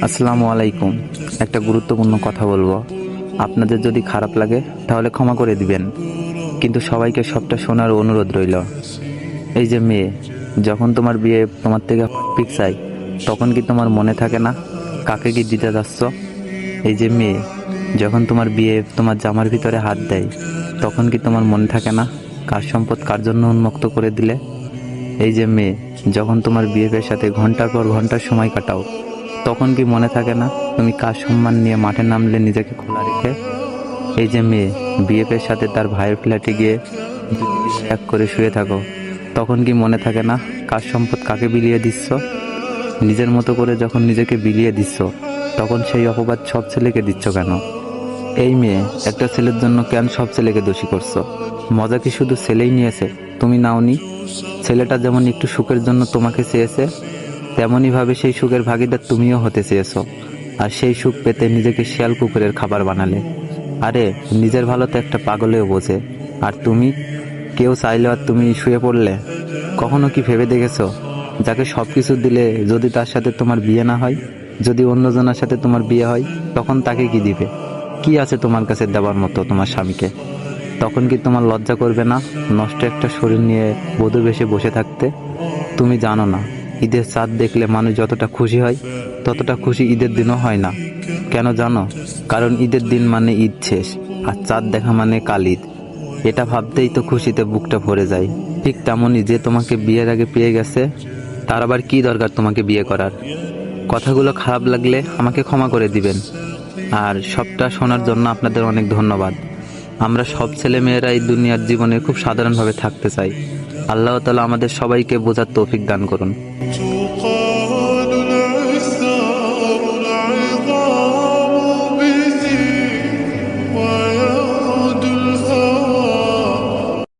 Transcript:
আসসালামু আলাইকুম। একটা গুরুত্বপূর্ণ কথা বলবো। আপনাদের যদি খারাপ লাগে তাহলে ক্ষমা করে দিবেন, কিন্তু সবাইকে সবটা শোনার অনুরোধ রইল। এই যে মেয়ে, যখন তোমার বিয়ে তোমার থেকে পিক চাই, তখন কি তোমার মনে থাকে না কাকে কি দিতে যাচ্ছ? এই যে মেয়ে, যখন তোমার বিয়ে তোমার জামার ভিতরে হাত দেয়, তখন কি তোমার মনে থাকে না কার সম্পদ কার জন্য উন্মুক্ত করে দিলে? এই যে মেয়ে, যখন তোমার বিএফের সাথে ঘন্টার পর ঘন্টার সময় কাটাও, তখন কি মনে থাকে না তুমি কার সম্মান নিয়ে মাঠে নামলে নিজেকে খোলা রেখে? এই যে মেয়ে, বিএফের সাথে তার ভাইয়ের ফ্ল্যাটে গিয়ে এক করে শুয়ে থাকো, তখন কি মনে থাকে না কার সম্পদ কাকে বিলিয়ে দিচ্ছ? নিজের মতো করে যখন নিজেকে বিলিয়ে দিচ্ছ, তখন সেই অপবাদ সব ছেলেকে দিচ্ছ কেন? এই মেয়ে, একটা ছেলের জন্য কেন সব ছেলেকে দোষী করছো? মজা কি শুধু ছেলেই নিয়েছে, তুমি নাওনি? ছেলেটা যেমন একটু সুখের জন্য তোমাকে চেয়েছে, তেমনই ভাবে সেই সুখের ভাগিদার তুমিও হতে চেয়েছো, আর সেই সুখ পেতে নিজেকে শিয়াল কুকুরের খাবার বানালে। আরে, নিজের ভালো তো একটা পাগলেও বোঝে, আর তুমি? কেউ চাইলে আর তুমি শুয়ে পড়লে? কখনো কি ভেবে দেখেছো, যাকে সবকিছু দিলে যদি তার সাথে তোমার বিয়ে না হয়, যদি অন্যজনের সাথে তোমার বিয়ে হয়, তখন তাকে কি দিবে? কি আছে তোমার কাছে দেওয়ার মতো তোমার স্বামীকে? তখন কি তোমার লজ্জা করবে না নষ্ট একটা শরীর নিয়ে বধূ বেশে বসে থাকতে? তুমি জানো না, ঈদের চাঁদ দেখলে মানুষ যতটা খুশি হয়, ততটা খুশি ঈদের দিনও হয় না। কেন জানো? কারণ ঈদের দিন মানে ঈদ শেষ, আর চাঁদ দেখা মানে কাল ঈদ। এটা ভাবতেই তো খুশিতে বুকটা ভরে যায়। ঠিক তেমনই, যে তোমাকে বিয়ের আগে পেয়ে গেছে, তার আবার কি দরকার তোমাকে বিয়ে করার? কথাগুলো খারাপ লাগলে আমাকে ক্ষমা করে দিবেন। আর সবটা শোনার জন্য আপনাদের অনেক ধন্যবাদ। আমরা সব ছেলে মেয়েরা এই দুনিয়ার জীবনে খুব সাধারণভাবে থাকতে চাই। আল্লাহ তাআলা আমাদের সবাইকে বোঝার তৌফিক দান করুন।